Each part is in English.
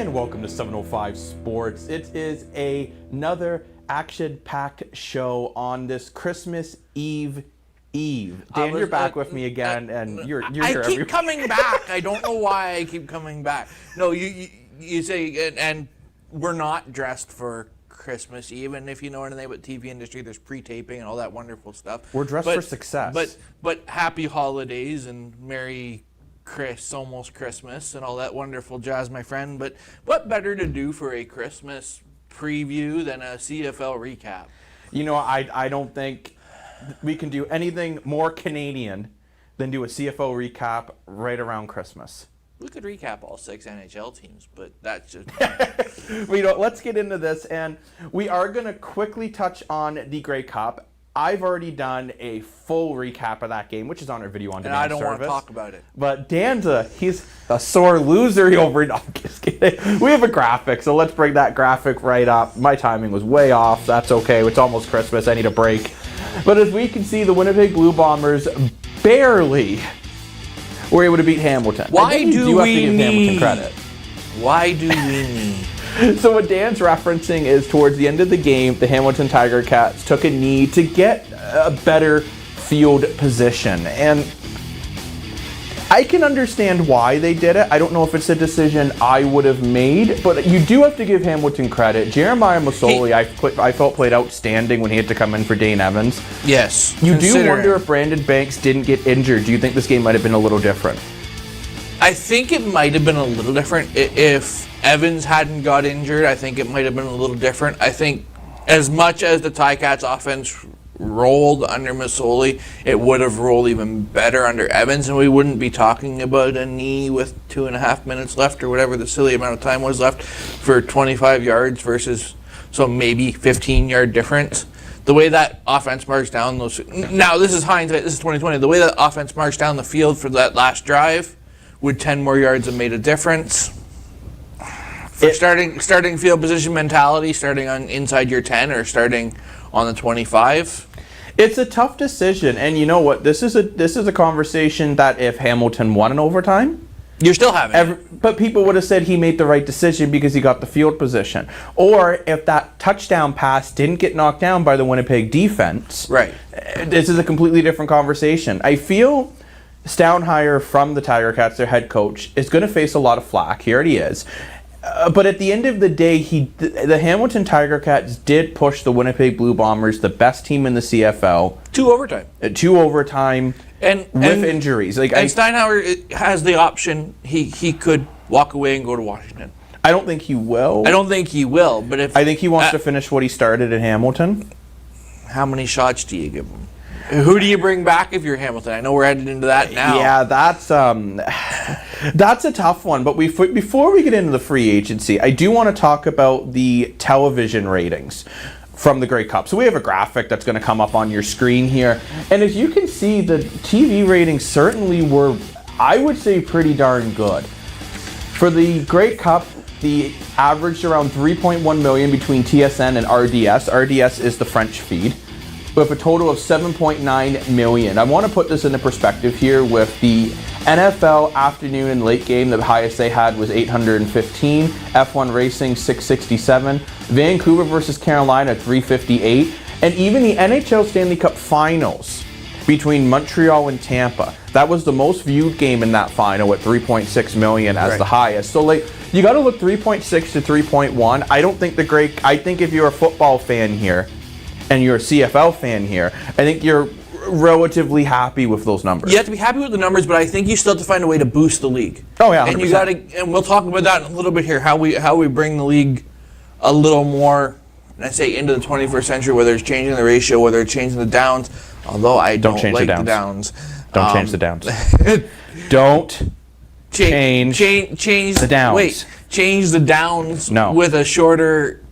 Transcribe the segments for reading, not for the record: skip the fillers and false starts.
And welcome to 705 Sports. It is another action-packed show on this Christmas Eve. Dan, you're back with me again, and you're here. I keep coming back. I don't know why I keep coming back. No, you say, and we're not dressed for Christmas Eve, and if you know anything about TV industry, there's pre-taping and all that wonderful stuff. We're dressed for success. But happy holidays and Merry almost Christmas and all that wonderful jazz, my friend. But what better to do for a Christmas preview than a CFL recap? You know, I don't think we can do anything more Canadian than do a CFL recap right around Christmas. We could recap all 6 NHL teams, but that's just... Let's get into this, and we are going to quickly touch on the Grey Cup. I've already done a full recap of that game, which is on our video on demand service. And I don't want to talk about it. But Dan's he's a sore loser over. No, I'm just kidding. We have a graphic, so let's bring that graphic right up. My timing was way off. That's okay. It's almost Christmas. I need a break. But as we can see, the Winnipeg Blue Bombers barely were able to beat Hamilton. Why do we give Hamilton credit. Why do we need? So what Dan's referencing is towards the end of the game, the Hamilton Tiger Cats took a knee to get a better field position. And I can understand why they did it. I don't know if it's a decision I would have made, but you do have to give Hamilton credit. Jeremiah Masoli, I felt played outstanding when he had to come in for Dane Evans. Yes. You do wonder if Brandon Banks didn't get injured. Do you think this game might have been a little different? I think it might have been a little different. If Evans hadn't got injured, I think it might have been a little different. I think as much as the Ticats offense rolled under Masoli, it would have rolled even better under Evans, and we wouldn't be talking about a knee with 2.5 minutes left or whatever the silly amount of time was left for 25 yards versus so maybe 15-yard difference. The way that offense marched down those... Now, this is hindsight. This is 2020. The way that offense marched down the field for that last drive, would 10 more yards have made a difference? For starting field position mentality, starting on inside your 10 or starting on the 25? It's a tough decision, and you know what? This is a conversation that if Hamilton won in overtime, you're still having it. But people would have said he made the right decision because he got the field position. Or if that touchdown pass didn't get knocked down by the Winnipeg defense, right? This is a completely different conversation. I feel Stoudemire from the Tiger Cats, their head coach, is going to face a lot of flack. He already is. But at the end of the day, the Hamilton Tiger Cats did push the Winnipeg Blue Bombers, the best team in the CFL. To overtime. And injuries. And Steinhauer has the option. He could walk away and go to Washington. I don't think he will. But if I think he wants to finish what he started in Hamilton. How many shots do you give him? Who do you bring back if you're Hamilton? I know we're headed into that now. Yeah, that's a tough one. But before we get into the free agency, I do want to talk about the television ratings from the Grey Cup. So we have a graphic that's going to come up on your screen here. And as you can see, the TV ratings certainly were, I would say, pretty darn good. For the Grey Cup, the averaged around 3.1 million between TSN and RDS. RDS is the French feed, with a total of 7.9 million. I want to put this into perspective here with the NFL afternoon and late game. The highest they had was 815. F1 Racing 667. Vancouver versus Carolina 358. And even the NHL Stanley Cup Finals between Montreal and Tampa. That was the most viewed game in that final at 3.6 million as the highest. So you got to look 3.6 to 3.1. I don't think I think if you're a football fan here, and you're a CFL fan here, I think you're relatively happy with those numbers. You have to be happy with the numbers, but I think you still have to find a way to boost the league. Oh yeah, 100%. And you got to, and we'll talk about that in a little bit here. How we bring the league a little more, and I say into the 21st century, whether it's changing the ratio, whether it's changing the downs. Although I don't like the downs. Don't change the downs. Don't change the downs. Wait, change the downs. No. With a shorter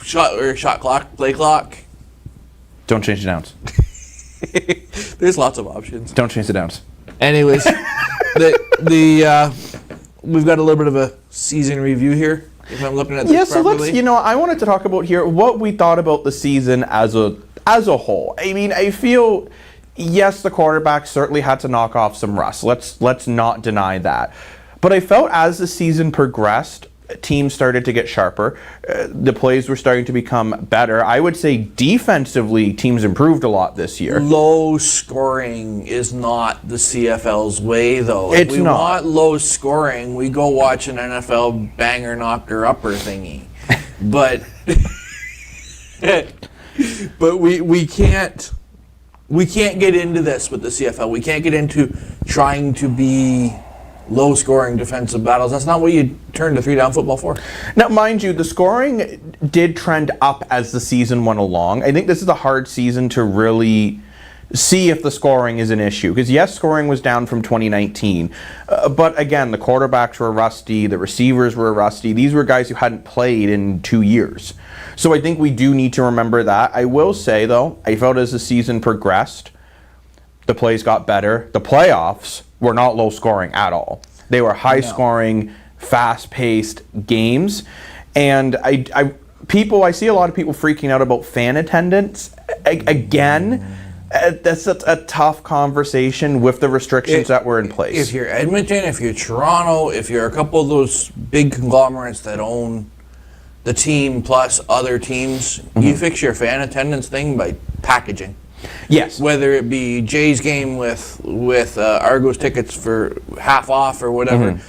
shot clock, play clock. Don't change the downs. There's lots of options. Don't change the downs. Anyways, we've got a little bit of a season review here. If I'm looking at this properly. So I wanted to talk about here what we thought about the season as a whole. I mean, I feel, yes, the quarterback certainly had to knock off some rust. Let's not deny that. But I felt as the season progressed, teams started to get sharper. The plays were starting to become better. I would say defensively, teams improved a lot this year. Low scoring is not the CFL's way, though. It's if we not. want low scoring, we go watch an NFL banger knocker upper thingy. But but we can't get into this with the CFL. We can't get into trying to be low-scoring defensive battles. That's not what you turn to three-down football for. Now, mind you, the scoring did trend up as the season went along. I think this is a hard season to really see if the scoring is an issue. Because, yes, scoring was down from 2019. But, again, the quarterbacks were rusty. The receivers were rusty. These were guys who hadn't played in 2 years. So I think we do need to remember that. I will say, though, I felt as the season progressed, the plays got better. The playoffs were not low scoring at all. They were high scoring, fast paced games. And I see a lot of people freaking out about fan attendance. Again, that's a tough conversation with the restrictions that were in place. If you're Edmonton, if you're Toronto, if you're a couple of those big conglomerates that own the team plus other teams, you fix your fan attendance thing by packaging. Yes. Whether it be Jay's game with Argos tickets for half off or whatever,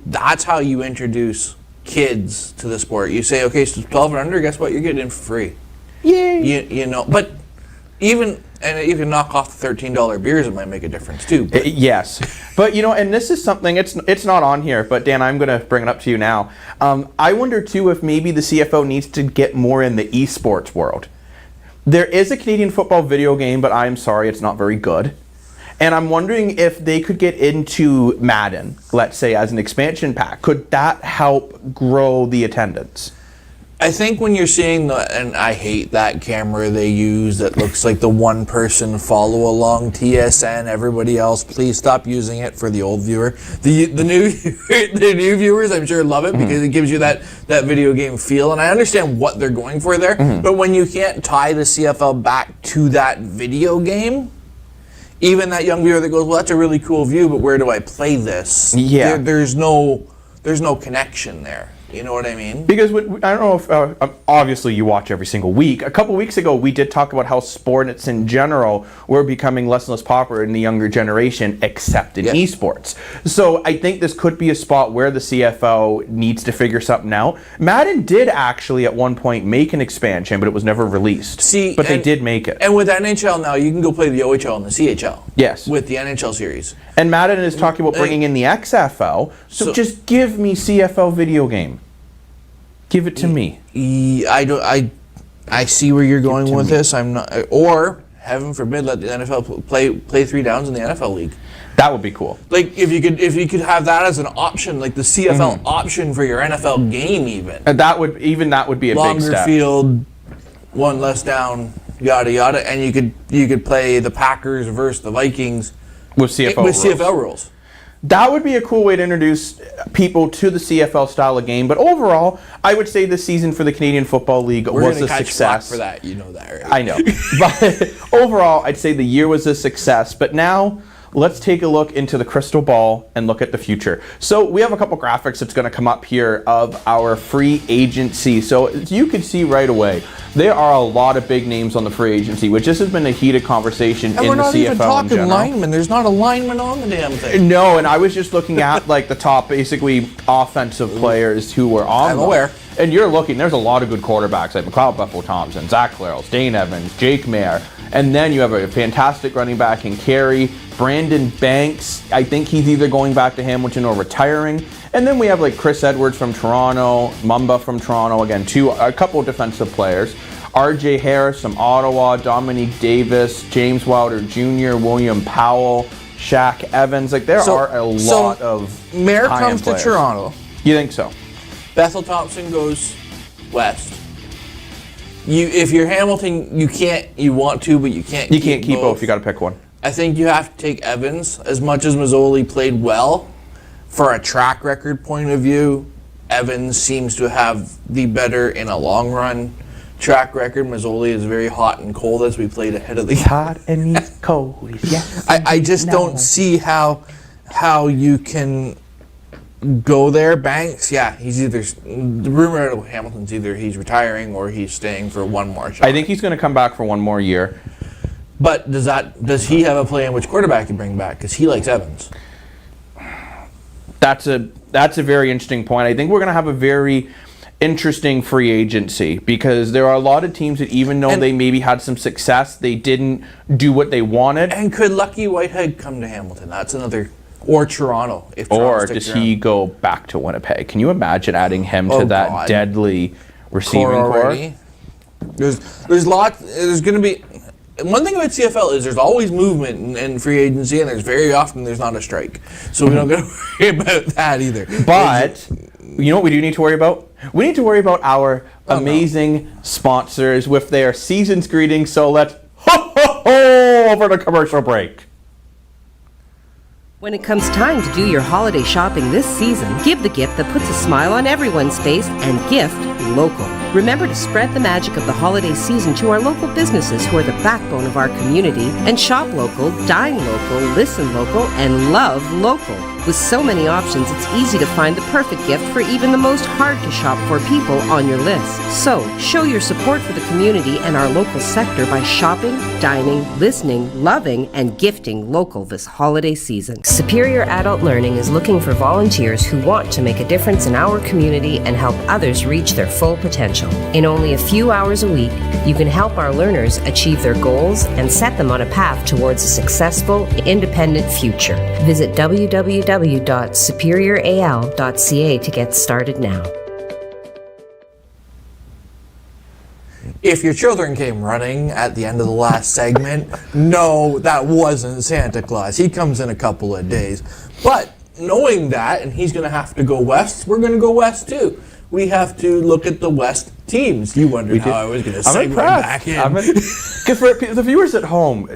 that's how you introduce kids to the sport. You say, okay, so 12 and under, guess what? You're getting in for free. Yay. You know, but even, and you can knock off the $13 beers, it might make a difference too. But Yes. But, and this is something, it's not on here, but Dan, I'm going to bring it up to you now. I wonder, too, if maybe the CFO needs to get more in the esports world. There is a Canadian football video game, but I'm sorry, it's not very good. And I'm wondering if they could get into Madden, let's say, as an expansion pack. Could that help grow the attendance? I think when you're seeing and I hate that camera they use that looks like the one person follow along TSN, everybody else, please stop using it for the old viewer. The new viewers, I'm sure, love it because it gives you that video game feel, and I understand what they're going for there, but when you can't tie the CFL back to that video game, even that young viewer that goes, well, that's a really cool view, but where do I play this? Yeah. There's no connection there. You know what I mean? Because I don't know if, obviously you watch every single week. A couple weeks ago, we did talk about how sports in general were becoming less and less popular in the younger generation, except in esports. So I think this could be a spot where the CFO needs to figure something out. Madden did actually at one point make an expansion, but it was never released. But they did make it. And with NHL now, you can go play the OHL and the CHL. Yes. With the NHL series. And Madden is talking about bringing in the XFL. So just give me CFL video game. Give it to me. I see where you're going with this. I'm not, or heaven forbid, let the NFL play three downs in the NFL league. That would be cool. Like if you could have that as an option, like the CFL option for your NFL game, even. And that would be a big step. Longer field, one less down, yada yada, and you could play the Packers versus the Vikings with CFL rules. That would be a cool way to introduce people to the CFL style of game. But overall, I would say this season for the Canadian Football League was a success. For that, you know that, right? I know. But overall, I'd say the year was a success. But now, let's take a look into the crystal ball and look at the future. So we have a couple graphics that's going to come up here of our free agency. So as you can see right away, there are a lot of big names on the free agency, which this has been a heated conversation in the CFL in general. And we're not even talking linemen. There's not a lineman on the damn thing. No, and I was just looking at like the top, basically, offensive players who were on. I'm aware. And you're looking, there's a lot of good quarterbacks like McLeod Buffalo-Thompson, Zach Clarels, Dane Evans, Jake Mayer. And then you have a fantastic running back in Carey, Brandon Banks. I think he's either going back to Hamilton or retiring. And then we have like Chris Edwards from Toronto, Mumba from Toronto, again, a couple of defensive players. RJ Harris from Ottawa, Dominique Davis, James Wilder Jr., William Powell, Shaq Evans. Like there are a lot of Mayer comes players. To Toronto. You think so? Bethel Thompson goes west. If you're Hamilton, you want to, but you can't. You can't keep both. You got to pick one. I think you have to take Evans. As much as Mazzoli played well, for a track record point of view, Evans seems to have the better in a long run track record. Mazzoli is very hot and cold, as we played ahead of the hot and he's cold. Yes. I just don't see how you can go there. Banks, yeah, he's either, the rumor of Hamilton's either he's retiring or he's staying for one more shot. I think he's going to come back for one more year. But does he have a play in which quarterback you bring back? Because he likes Evans. That's a very interesting point. I think we're going to have a very interesting free agency because there are a lot of teams that even though they maybe had some success, they didn't do what they wanted. And could Lucky Whitehead come to Hamilton? That's another, or Toronto. Or does he go back to Winnipeg? Can you imagine adding him to that deadly receiving core? There's lots. There's going to be. One thing about CFL is there's always movement in free agency, and there's very often there's not a strike. So we don't got to worry about that either. But you know what we do need to worry about? We need to worry about our amazing sponsors with their season's greetings. So let's over the commercial break. When it comes time to do your holiday shopping this season, give the gift that puts a smile on everyone's face and gift local. Remember to spread the magic of the holiday season to our local businesses who are the backbone of our community and shop local, dine local, listen local, and love local. With so many options, it's easy to find the perfect gift for even the most hard-to-shop-for people on your list. So, show your support for the community and our local sector by shopping, dining, listening, loving, and gifting local this holiday season. Superior Adult Learning is looking for volunteers who want to make a difference in our community and help others reach their full potential. In only a few hours a week, you can help our learners achieve their goals and set them on a path towards a successful, independent future. Visit www.superioral.ca to get started now. If your children came running at the end of the last segment, no, that wasn't Santa Claus. He comes in a couple of days. But knowing that, and he's going to have to go west, we're going to go west too. We have to look at the west teams. You wondered how I was going to segue back in. Because for the viewers at home,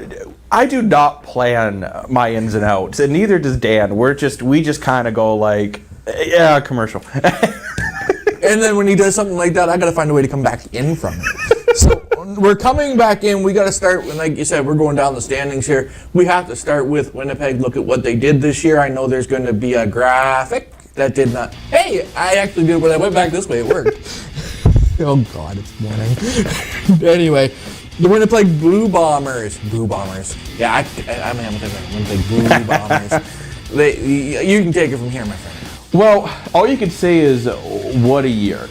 I do not plan my ins and outs, and neither does Dan. We just kind of go like, yeah, commercial. And then when he does something like that, I got to find a way to come back in from it. So we're coming back in. We got to start, like you said, we're going down the standings here. We have to start with Winnipeg. Look at what they did this year. I know there's going to be a graphic that did not. Hey, I actually did when I went back this way. It worked. Oh God, it's morning. Anyway, the Winnipeg Blue Bombers. Blue Bombers. Yeah, I'm Hamilton. Winnipeg Blue Bombers. You can take it from here, my friend. Well, all you can say is, what a year.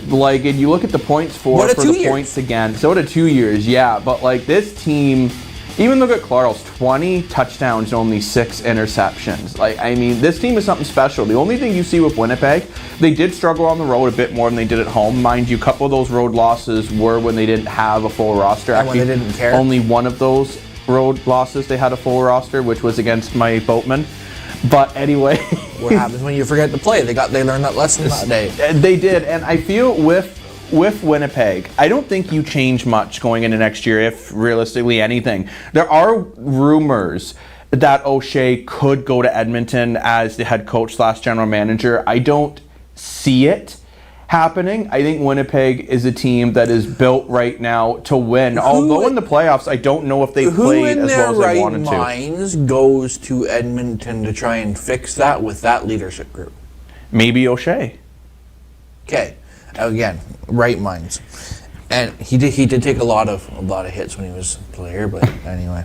Like, and you look at the points for the points again. So what a 2 years, yeah. But like this team, even look at Clark's 20 touchdowns, only 6 interceptions. Like, I mean, this team is something special. The only thing you see with Winnipeg, they did struggle on the road a bit more than they did at home. Mind you, a couple of those road losses were when they didn't have a full roster. And when they didn't care. Only one of those road losses they had a full roster, which was against my boatman. But anyway, what happens when you forget to play? They learned that lesson that day. They did, and I feel with Winnipeg, I don't think you change much going into next year, if realistically anything. There are rumors that O'Shea could go to Edmonton as the head coach / general manager. I don't see it happening. I think Winnipeg is a team that is built right now to win. Although in the playoffs, I don't know if they played as well as they wanted to. Who in their right minds goes to Edmonton to try and fix that with that leadership group? Maybe O'Shea. Okay, again, right minds. And he did take a lot of hits when he was a player, but anyway.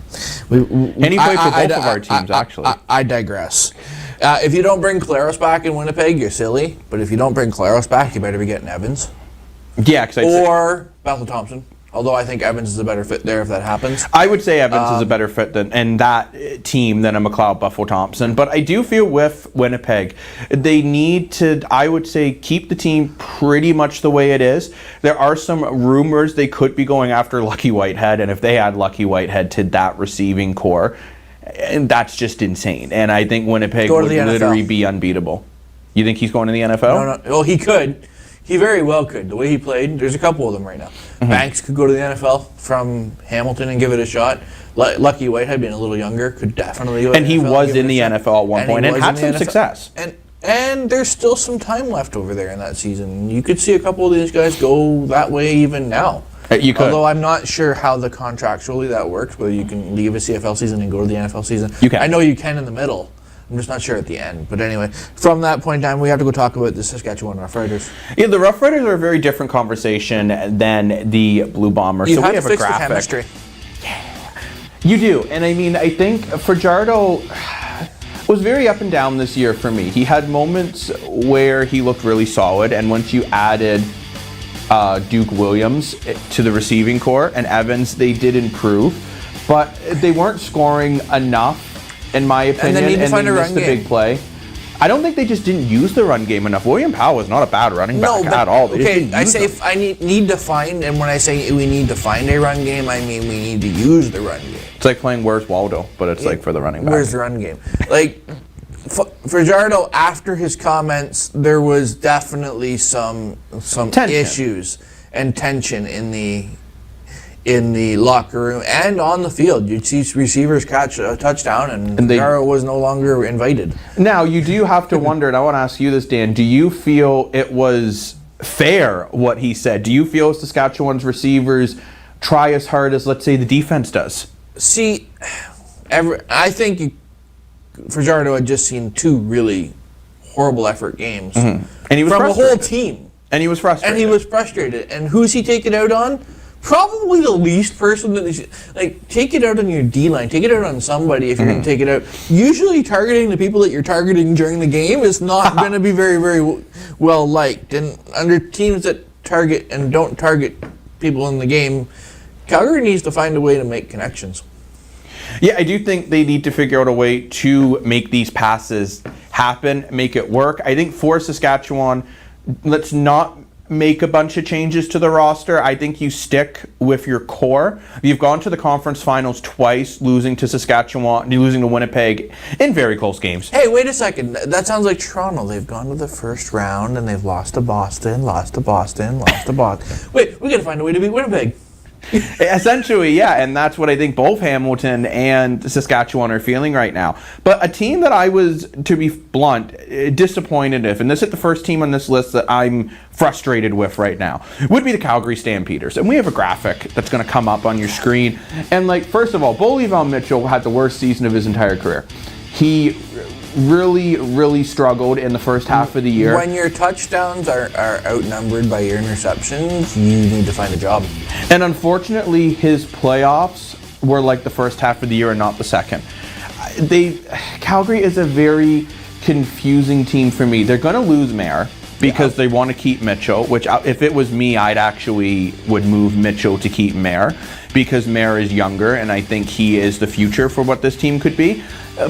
And he played for both of our teams, actually. I digress. If you don't bring Claros back in Winnipeg, you're silly. But if you don't bring Claros back, you better be getting Evans. Yeah, or Bethel Thompson. Although I think Evans is a better fit there if that happens. I would say Evans is a better fit in that team than a McLeod Buffalo Thompson. But I do feel with Winnipeg, they need to, I would say, keep the team pretty much the way it is. There are some rumors they could be going after Lucky Whitehead, and if they add Lucky Whitehead to that receiving core, and that's just insane. And I think Winnipeg would literally be unbeatable. You think he's going to the NFL? No. Well, he could. He very well could. The way he played, there's a couple of them right now. Mm-hmm. Banks could go to the NFL from Hamilton and give it a shot. Lucky Whitehead, being a little younger, could definitely go to the NFL. And he was in the NFL at one point and had some success. And there's still some time left over there in that season. You could see a couple of these guys go that way even now. You could. Although I'm not sure how the contractually that works, whether you can leave a CFL season and go to the NFL season. You can. I know you can in the middle. I'm just not sure at the end. But anyway, from that point in time, we have to go talk about the Saskatchewan Roughriders. Yeah, the Rough Riders are a very different conversation than the Blue Bombers. You so have we to have a fix the graphic. chemistry. You do, and I mean, I think Fajardo was very up and down this year for me. He had moments where he looked really solid, and once you added Duke Williams to the receiving core and Evans, they did improve, but they weren't scoring enough, in my opinion, And they need to find a missed run the game. big play. I don't think they just didn't use the run game enough. William Powell is not a bad running back at all. They just okay, didn't I use say him. I need to find, and when I say we need to find a run game, I mean we need to use the run game. It's like playing Where's Waldo, but it's like for the running back. Where's the run game? Like, Fajardo, after his comments, there was definitely some Tension. issues and tension in the locker room and on the field. You'd see receivers catch a touchdown, and Fajardo was no longer invited. Now, you do have to wonder, and I want to ask you this, Dan, do you feel it was fair what he said? Do you feel Saskatchewan's receivers try as hard as, let's say, the defense does? See, I think Fajardo had just seen two really horrible effort games And he was from a whole frustrated. team. And he was frustrated. And he was frustrated. And who's he taking out on? Probably the least person that they should, like, take it out on your D-line. Take it out on somebody if you're going to take it out. Usually targeting the people that you're targeting during the game is not going to be very, very well liked. And under teams that target and don't target people in the game, Calgary needs to find a way to make connections. Yeah, I do think they need to figure out a way to make these passes happen, make it work. I think for Saskatchewan, let's not make a bunch of changes to the roster. I think you stick with your core. You've gone to the conference finals twice, losing to Saskatchewan, losing to Winnipeg in very close games. Hey, wait a second. That sounds like Toronto. They've gone to the first round and they've lost to Boston, lost to Boston, lost to Boston. Wait, we got to find a way to beat Winnipeg. Essentially, yeah, and that's what I think both Hamilton and Saskatchewan are feeling right now. But a team that I was, to be blunt, disappointed if, and this is the first team on this list that I'm frustrated with right now, would be the Calgary Stampeders. And we have a graphic that's going to come up on your screen. And, like, first of all, Bo Leavon Mitchell had the worst season of his entire career. He really struggled in the first half of the year. When your touchdowns are outnumbered by your interceptions, you need to find a job. And unfortunately, his playoffs were like the first half of the year and not the second. Calgary is a very confusing team for me. They're going to lose Mayer because they want to keep Mitchell, which if it was me, I'd actually would move Mitchell to keep Mayer because Mayer is younger and I think he is the future for what this team could be.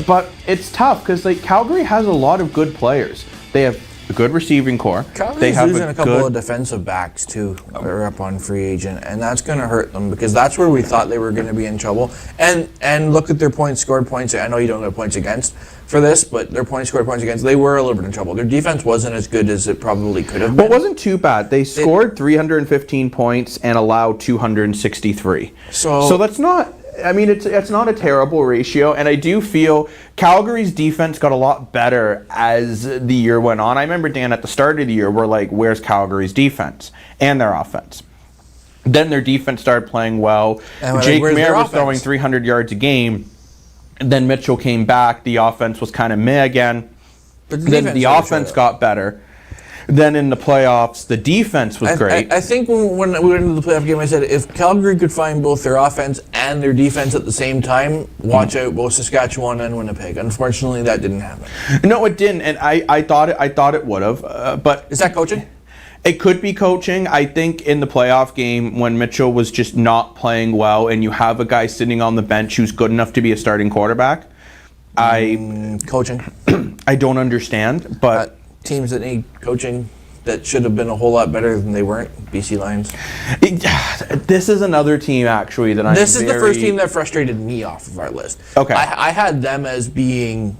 But it's tough because like Calgary has a lot of good players. They have a good receiving core. Calgary's losing a couple of defensive backs too. They're up on free agent, and that's going to hurt them because that's where we thought they were going to be in trouble. And look at their points scored, points. I know you don't have points against for this, but their points scored, points against. They were a little bit in trouble. Their defense wasn't as good as it probably could have been. But it wasn't too bad. They scored 315 points and allowed 263. So that's not. I mean, it's not a terrible ratio, and I do feel Calgary's defense got a lot better as the year went on. I remember, Dan, at the start of the year, we're like, where's Calgary's defense and their offense? Then their defense started playing well. Jake Mayer was throwing 300 yards a game. Then Mitchell came back. The offense was kind of meh again. Then the offense got better. Then in the playoffs, the defense was great. I think when we went into the playoff game, I said if Calgary could find both their offense and their defense at the same time, watch out both Saskatchewan and Winnipeg. Unfortunately, that didn't happen. No, it didn't, and I thought it would have. But is that coaching? It could be coaching. I think in the playoff game when Mitchell was just not playing well, and you have a guy sitting on the bench who's good enough to be a starting quarterback, coaching. I don't understand, but. Teams that need coaching that should have been a whole lot better than they weren't. BC Lions. This is another team actually that This is the first team that frustrated me off of our list. Okay. I had them as being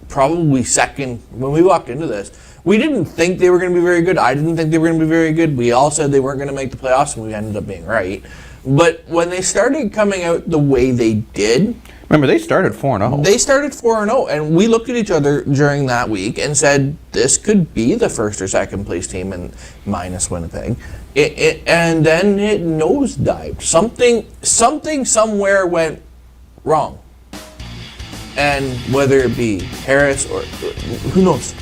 probably second when we walked into this. We didn't think they were going to be very good. I didn't think they were going to be very good. We all said they weren't going to make the playoffs, and we ended up being right. But when they started coming out the way they did. Remember, they started 4-0. They started 4-0, and we looked at each other during that week and said, this could be the first or second place team in minus Winnipeg. And then it nosedived. Something somewhere went wrong. and whether it be Harris or who knows.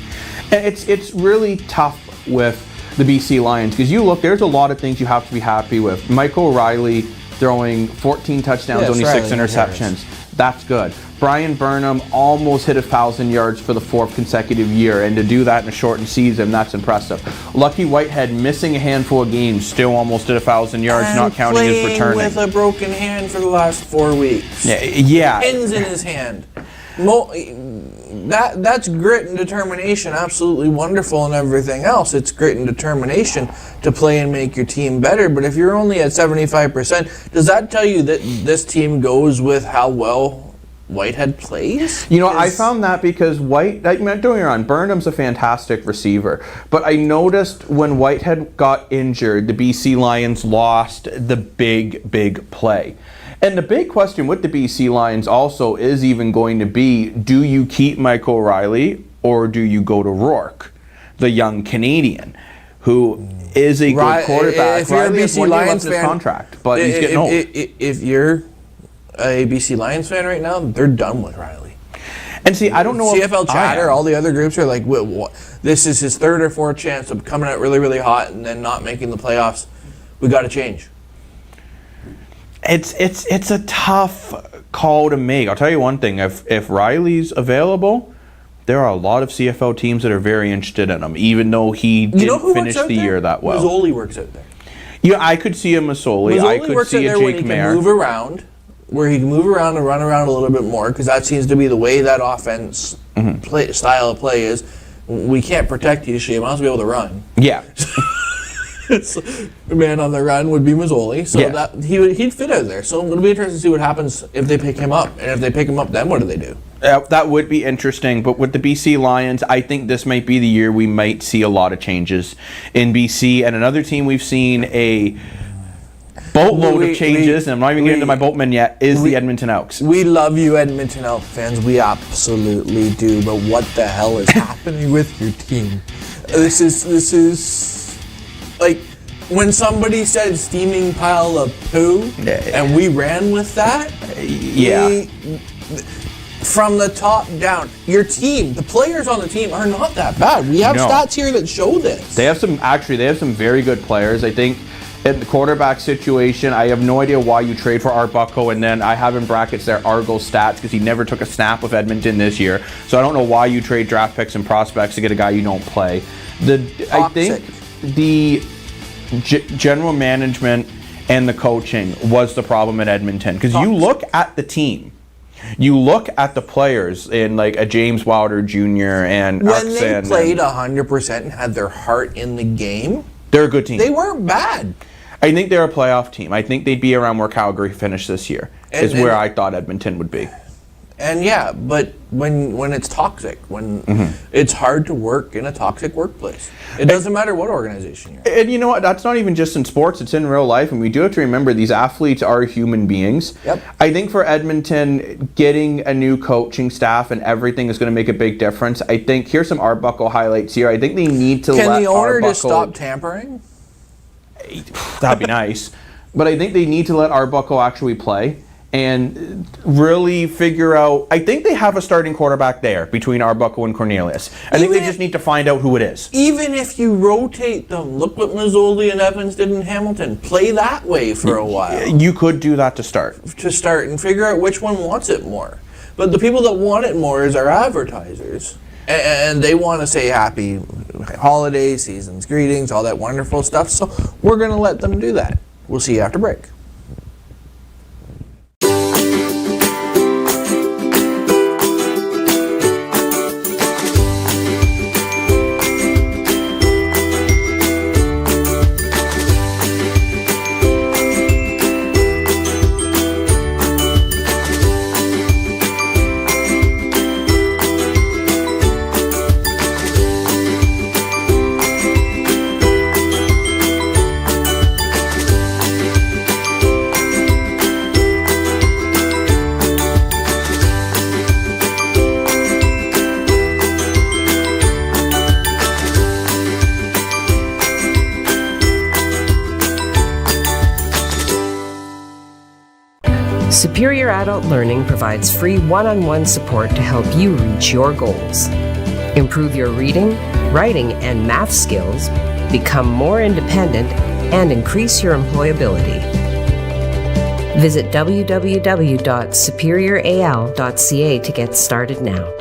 And it's really tough with the BC Lions because you look, there's a lot of things you have to be happy with. Michael O'Reilly throwing 14 touchdowns, only 6 interceptions. That's good. Brian Burnham almost hit 1,000 yards for the 4th consecutive year, and to do that in a shortened season, that's impressive. Lucky Whitehead missing a handful of games, still almost at 1,000 yards, and not counting his returning. with a broken hand for the last 4 weeks. Yeah. Pins in his hand. That's grit and determination, absolutely wonderful and everything else. It's grit and determination to play and make your team better. But if you're only at 75%, does that tell you that this team goes with how well Whitehead plays? You know, I found that because don't get me wrong, Burnham's a fantastic receiver, but I noticed when Whitehead got injured, the BC Lions lost the big play. And the big question with the BC Lions also is even going to be, do you keep Michael O'Reilly or do you go to Rourke, the young Canadian, who is a good quarterback? If you're a BC Lions fan, contract, but he's getting old. If you're a BC Lions fan right now, they're done with Riley. And see, I don't know CFL Chatter, all the other groups are like, this is his 3rd or 4th chance of coming out really, really hot and then not making the playoffs. We got to change. It's a tough call to make. I'll tell you one thing: if Riley's available, there are a lot of CFL teams that are very interested in him, even though he didn't finish the year that well. Mazzoli works out there. Yeah, I could see a Mazzoli. I could see a Jake Mayer. Move around, where he can move around and run around a little bit more, because that seems to be the way that offense style of play is. We can't protect you, so you might as well be able to run. Yeah. The man on the run would be Mazzoli, so that he'd fit out there. So it'll be interesting to see what happens if they pick him up. And if they pick him up, then what do they do? That would be interesting. But with the BC Lions, I think this might be the year we might see a lot of changes in BC. And another team we've seen a boatload of changes, and I'm not even getting to my boatman yet, is the Edmonton Elks. We love you, Edmonton Elks fans. We absolutely do. But what the hell is happening with your team? This is like when somebody said steaming pile of poo, and we ran with that. From the top down, your team, the players on the team are not that bad. We have stats here that show this. They have some very good players. I think in the quarterback situation, I have no idea why you trade for Arbuckle, and then I have in brackets there Argos stats because he never took a snap with Edmonton this year. So I don't know why you trade draft picks and prospects to get a guy you don't play. I think the general management and the coaching was the problem at Edmonton, because you look at the team, you look at the players in like a James Wilder Jr. and when they played 100% and had their heart in the game, they're a good team. They weren't bad. I think they're a playoff team. I think they'd be around where Calgary finished this year, is where I thought Edmonton would be. And yeah, but when it's toxic, when it's hard to work in a toxic workplace. It doesn't matter what organization you're in. And you know what? That's not even just in sports. It's in real life. And we do have to remember these athletes are human beings. Yep. I think for Edmonton, getting a new coaching staff and everything is going to make a big difference. I think here's some Arbuckle highlights here. I think they need to let Arbuckle... Can the owner just stop tampering? That'd be nice. But I think they need to let Arbuckle actually play and really figure out... I think they have a starting quarterback there between Arbuckle and Cornelius. I think they just need to find out who it is. Even if you rotate them, look what Mazzoli and Evans did in Hamilton. Play that way for a while. You could do that to start. And figure out which one wants it more. But the people that want it more is our advertisers. And they want to say happy holiday seasons, greetings, all that wonderful stuff. So we're going to let them do that. We'll see you after break. Superior Adult Learning provides free one-on-one support to help you reach your goals. Improve your reading, writing, and math skills, become more independent, and increase your employability. Visit www.superioral.ca to get started now.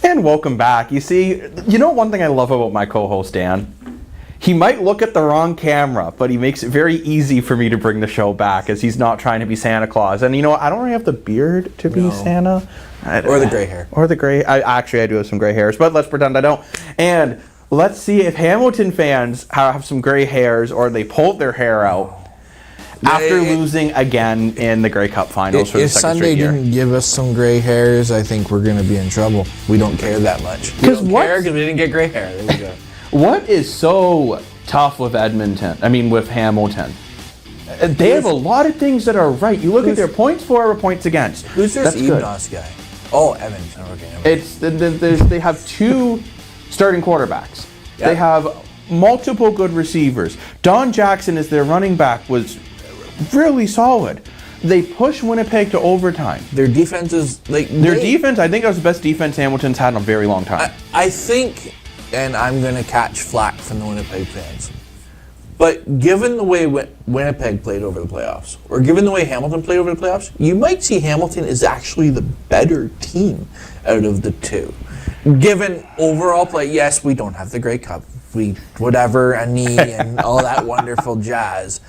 And welcome back. You see, one thing I love about my co-host Dan? He might look at the wrong camera, but he makes it very easy for me to bring the show back as he's not trying to be Santa Claus. And I don't really have the beard to be Santa. Or the gray hair. Or the gray. I do have some gray hairs, but let's pretend I don't. And let's see if Hamilton fans have some gray hairs or they pulled their hair out after losing again in the Grey Cup finals for the second Sunday straight year. didn't give us some gray hairs, I think we're going to be in trouble. We don't care that much. Because we didn't get gray hair. There we go. What is so tough with with Hamilton? They have a lot of things that are right. You look at their points for or points against. Who's their Evenos guy? Oh, Evans. Okay. They have two starting quarterbacks. Yep. They have multiple good receivers. Don Jackson as their running back was really solid. They push Winnipeg to overtime. Their defense is defense. I think that was the best defense Hamilton's had in a very long time. I think, and I'm going to catch flack from the Winnipeg fans, but given the way Winnipeg played over the playoffs, or given the way Hamilton played over the playoffs, you might see Hamilton is actually the better team out of the two. Given overall play, yes, we don't have the Grey Cup, and all that wonderful jazz,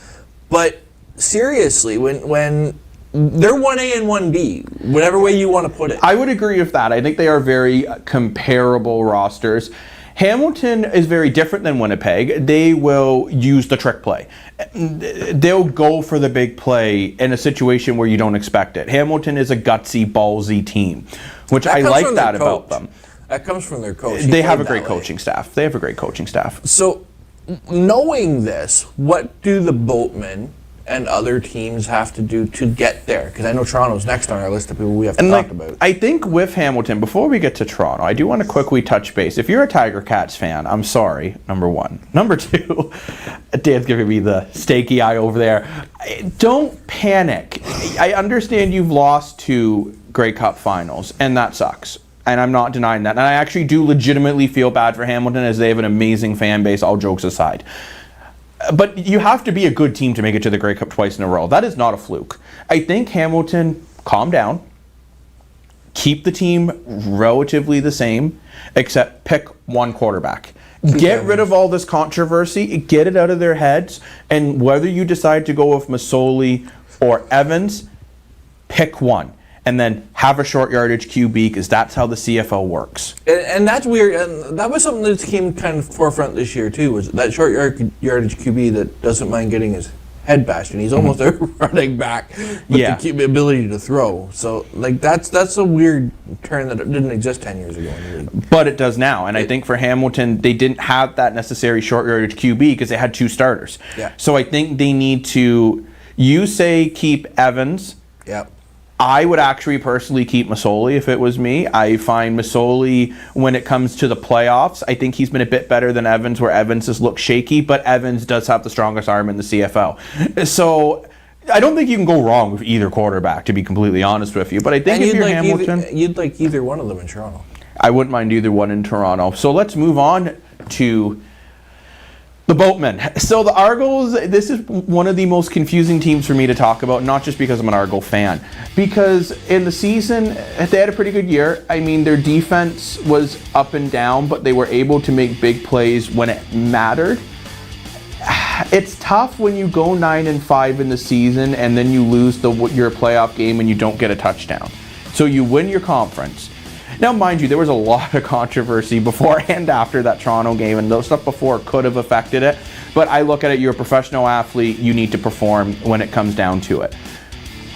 but seriously, when they're 1A and 1B, whatever way you want to put it. I would agree with that. I think they are very comparable rosters. Hamilton is very different than Winnipeg. They will use the trick play. They'll go for the big play in a situation where you don't expect it. Hamilton is a gutsy, ballsy team, which I like that about them. That comes from their coach. They have a great coaching staff. So, knowing this, what do the Boatmen and other teams have to do to get there? Because I know Toronto's next on our list of people we have to talk about. I think with Hamilton, before we get to Toronto, I do want to quickly touch base. If you're a Tiger Cats fan, I'm sorry, number one. Number two, Dan's giving me the steaky eye over there. Don't panic. I understand you've lost 2 Grey Cup finals, and that sucks. And I'm not denying that. And I actually do legitimately feel bad for Hamilton as they have an amazing fan base, all jokes aside. But you have to be a good team to make it to the Grey Cup twice in a row. That is not a fluke. I think Hamilton, calm down, keep the team relatively the same, except pick one quarterback. Get rid of all this controversy, get it out of their heads, and whether you decide to go with Masoli or Evans, pick one. And then have a short yardage QB, because that's how the CFL works. And that's weird. And that was something that came kind of forefront this year too. Was that short yardage QB that doesn't mind getting his head bashed, and he's almost a running back with the ability to throw. So that's a weird turn that didn't exist 10 years ago in the league. But it does now. And I think for Hamilton, they didn't have that necessary short yardage QB because they had 2 starters. Yeah. So I think they need to. You say keep Evans. Yep. I would actually personally keep Masoli if it was me. I find Masoli, when it comes to the playoffs, I think he's been a bit better than Evans, where Evans has looked shaky, but Evans does have the strongest arm in the CFL. So I don't think you can go wrong with either quarterback, to be completely honest with you. But I think if you're Hamilton... You'd like either one of them in Toronto. I wouldn't mind either one in Toronto. So let's move on to the Boatmen. So the Argos, this is one of the most confusing teams for me to talk about, not just because I'm an Argo fan. Because in the season, they had a pretty good year. I mean, their defense was up and down, but they were able to make big plays when it mattered. It's tough when you go 9-5 in the season and then you lose your playoff game and you don't get a touchdown. So you win your conference. Now, mind you, there was a lot of controversy before and after that Toronto game, and those stuff before could have affected it. But I look at it, you're a professional athlete, you need to perform when it comes down to it.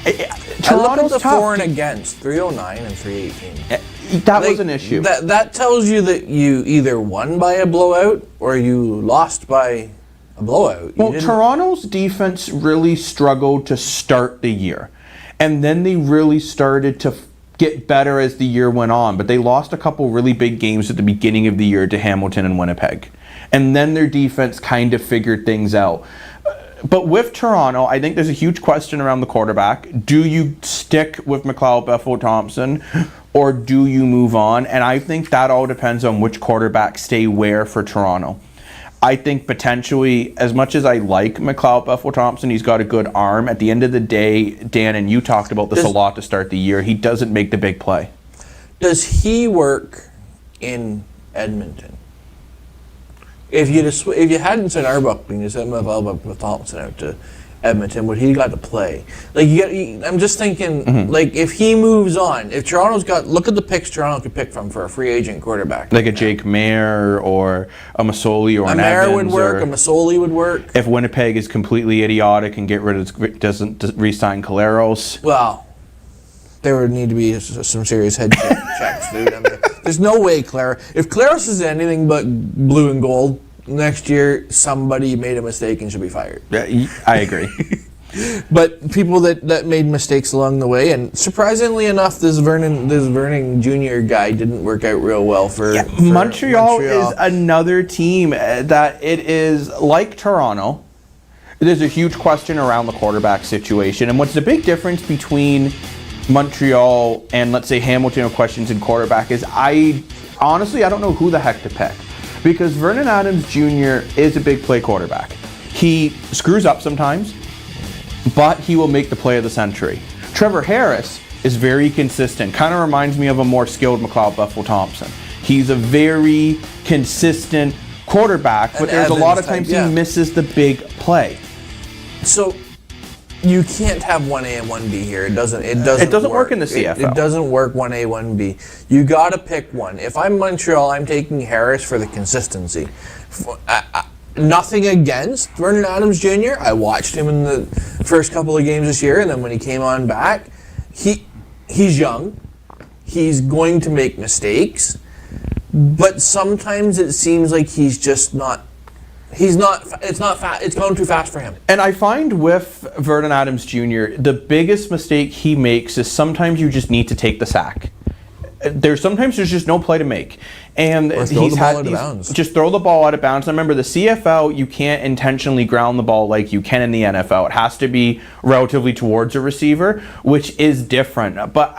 I look at the for and against, 309 and 318. That was an issue. That tells you that you either won by a blowout or you lost by a blowout. Well, Toronto's defense really struggled to start the year. And then they really started to get better as the year went on, but they lost a couple really big games at the beginning of the year to Hamilton and Winnipeg. And then their defense kind of figured things out. But with Toronto, I think there's a huge question around the quarterback. Do you stick with McLeod Bethel-Thompson, or do you move on? And I think that all depends on which quarterbacks stay where for Toronto. I think potentially, as much as I like McLeod Bethel-Thompson, he's got a good arm. At the end of the day, Dan, and you talked about this a lot to start the year, he doesn't make the big play. Does he work in Edmonton? If you hadn't sent Arbuckle and you sent McLeod Thompson out to Edmonton, would he got to play? Like I'm just thinking, like if he moves on, if Toronto's got, look at the picks Toronto could pick from for a free agent quarterback, like a Jake Mayer or a Masoli or an Mayer Evans, would work, a Masoli would work. If Winnipeg is completely idiotic and doesn't re-sign Caleros, well, there would need to be some serious head checks, dude. I mean, there's no way if Caleros is anything but blue and gold next year, somebody made a mistake and should be fired. Yeah, I agree. But people that made mistakes along the way, and surprisingly enough, this Vernon Jr. guy didn't work out real well for Montreal is another team that it is like Toronto. There's a huge question around the quarterback situation, and what's the big difference between Montreal and, let's say, Hamilton of questions in quarterback is I don't know who the heck to pick, because Vernon Adams Jr. is a big play quarterback. He screws up sometimes, but he will make the play of the century. Trevor Harris is very consistent, kind of reminds me of a more skilled McLeod Bethel-Thompson. He's a very consistent quarterback, but there's a lot of times he misses the big play. So you can't have 1A and 1B here. It doesn't work in the CFL. It doesn't work 1A, 1B. You got to pick one. If I'm Montreal, I'm taking Harris for the consistency. Nothing against Vernon Adams Jr. I watched him in the first couple of games this year, and then when he came on back, he's young. He's going to make mistakes, but sometimes it seems like he's just not. It's not fast. It's going too fast for him. And I find with Vernon Adams Jr., the biggest mistake he makes is sometimes you just need to take the sack. Sometimes there's just no play to make. And just throw the ball out of bounds. I remember the CFL, you can't intentionally ground the ball like you can in the NFL. It has to be relatively towards a receiver, which is different. But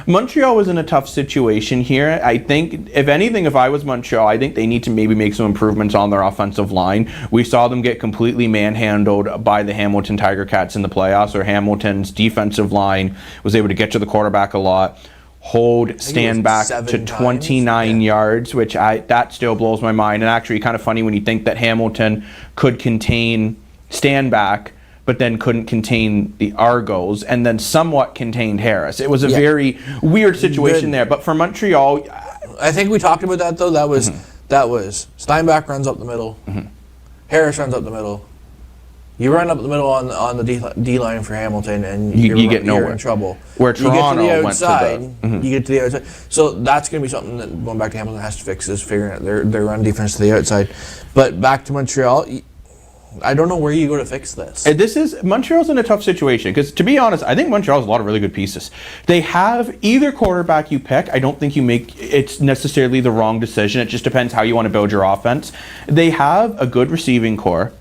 Montreal was in a tough situation here. I think, if anything, if I was Montreal, I think they need to maybe make some improvements on their offensive line. We saw them get completely manhandled by the Hamilton Tiger Cats in the playoffs, or Hamilton's defensive line was able to get to the quarterback a lot, hold stand back to 29 yards, which that still blows my mind. And actually kind of funny when you think that Hamilton could contain stand back, but then couldn't contain the Argos, and then somewhat contained Harris. It was a very weird situation there. But for Montreal, I think we talked about that though. That was Steinbach runs up the middle, Harris runs up the middle. You run up the middle on the D line for Hamilton, and you get nowhere. You're in trouble. Where Toronto you get to the outside, you get to the outside. So that's going to be something that, going back to Hamilton, has to fix, is figuring out their run defense to the outside. But back to Montreal, I don't know where you go to fix this. Montreal's in a tough situation, because to be honest, I think Montreal has a lot of really good pieces. They have either quarterback you pick. I don't think it's necessarily the wrong decision. It just depends how you want to build your offense. They have a good receiving core.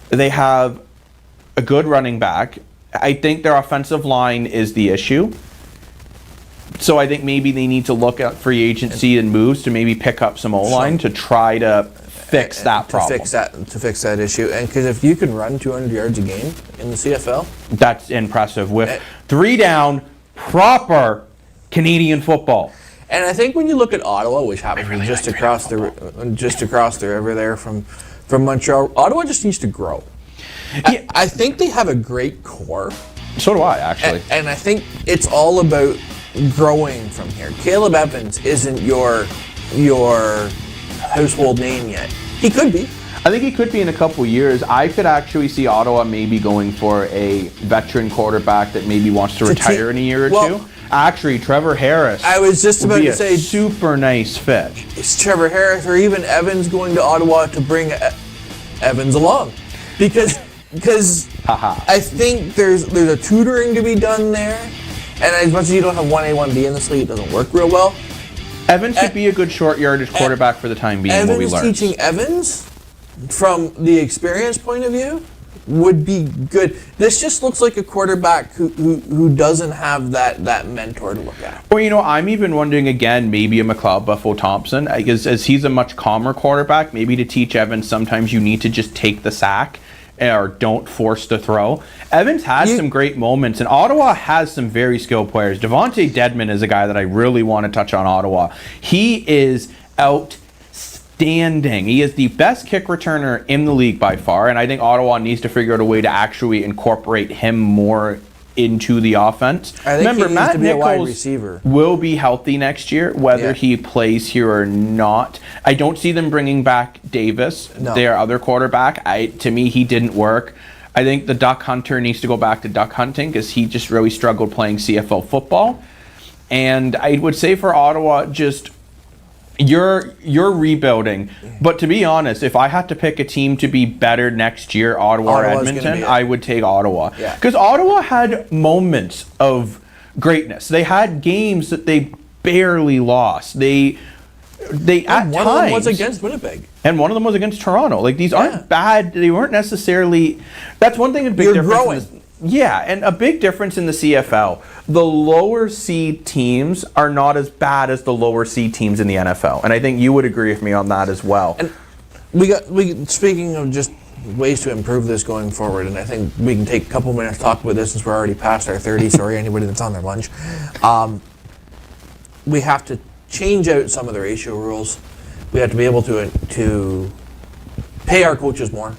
They have a good running back. I think their offensive line is the issue. So I think maybe they need to look at free agency and moves to maybe pick up some O-line to try to fix that problem. To fix that issue. And because if you can run 200 yards a game in the CFL, that's impressive with 3 down, proper Canadian football. And I think when you look at Ottawa, which happens to be just across the river there from Montreal, Ottawa just needs to grow. Yeah. I think they have a great core. So do I, actually. And I think it's all about growing from here. Caleb Evans isn't your household name yet. He could be. I think he could be in a couple years. I could actually see Ottawa maybe going for a veteran quarterback that maybe wants to retire in a year or two. Actually, Trevor Harris. I was just about to say, super nice fit. It's Trevor Harris or even Evans going to Ottawa to bring Evans along, because I think there's a tutoring to be done there, and as much as you don't have 1A, 1B in this league, it doesn't work real well. Evans should be a good short yardage quarterback for the time being. Evans teaching Evans from the experience point of view would be good. This just looks like a quarterback who doesn't have that mentor to look at. Well, I'm even wondering again, maybe a McLeod Buffalo Thompson, as he's a much calmer quarterback, maybe to teach Evans sometimes you need to just take the sack or don't force the throw. Evans has some great moments, and Ottawa has some very skilled players. Devontae Dedmon is a guy that I really want to touch on Ottawa. He is outstanding. He is the best kick returner in the league by far, and I think Ottawa needs to figure out a way to actually incorporate him more into the offense. I think Remember, he needs Matt to be a wide Nichols receiver. will be healthy next year, whether he plays here or not. I don't see them bringing back Davis, their other quarterback. To me, he didn't work. I think the Duck Hunter needs to go back to duck hunting because he just really struggled playing CFL football. And I would say for Ottawa, just you're rebuilding. But to be honest, if I had to pick a team to be better next year, Ottawa or Edmonton, I would take Ottawa. Because Ottawa had moments of greatness. They had games that they barely lost. They at one times, of them was against Winnipeg. and one of them was against Toronto. Like, these aren't bad. They weren't necessarily. That's one thing. A big difference. And a big difference in the CFL. The lower seed teams are not as bad as the lower seed teams in the NFL, and I think you would agree with me on that as well. And speaking of just ways to improve this going forward, and I think we can take a couple minutes to talk about this since we're already past our 30. Sorry, anybody that's on their lunch. We have to change out some of the ratio rules. We have to be able to pay our coaches more,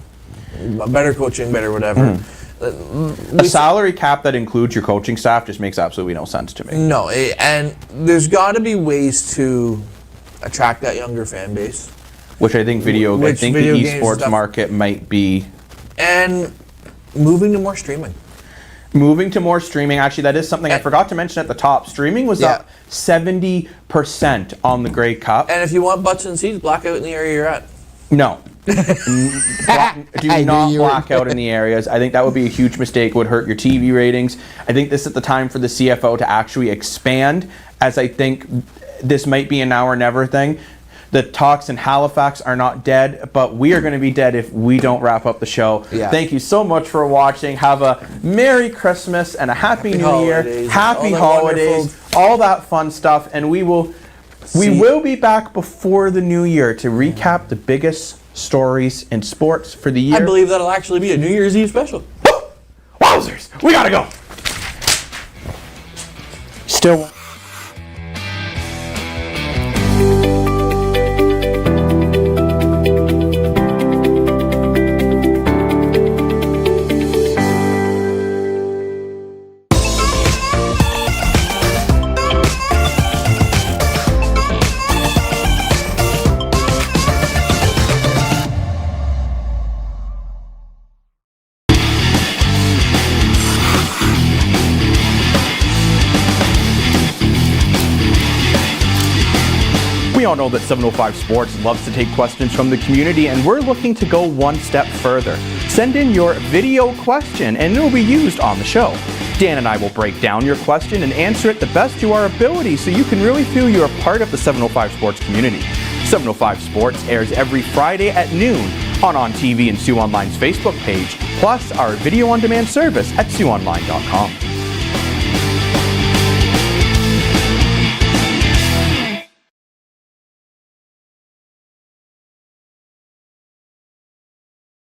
better coaching, better whatever. A salary cap that includes your coaching staff just makes absolutely no sense to me. No, and there's got to be ways to attract that younger fan base. Which I think the esports market might be. And moving to more streaming. Moving to more streaming. Actually, that is something I forgot to mention at the top. Streaming was up 70% on the Grey Cup. And if you want butts and seats, black out in the area you're at. No. Do not black out in the areas. I think that would be a huge mistake. Would hurt your TV ratings. I think this is the time for the CFO to actually expand, as I think this might be a now or never thing. The talks in Halifax are not dead, but we are going to be dead if we don't wrap up the show. Thank you so much for watching. Have a Merry Christmas and a Happy New Year. Happy holidays. All that fun stuff. And we will be back before the new year to recap the biggest stories in sports for the year. I believe that'll actually be a New Year's Eve special. Wowzers! We gotta go! Still... We all know that 705 Sports loves to take questions from the community, and we're looking to go one step further. Send in your video question, and it'll be used on the show. Dan and I will break down your question and answer it the best to our ability so you can really feel you're a part of the 705 Sports community. 705 Sports airs every Friday at noon on TV and Sioux Online's Facebook page, plus our video-on-demand service at SiouxOnline.com.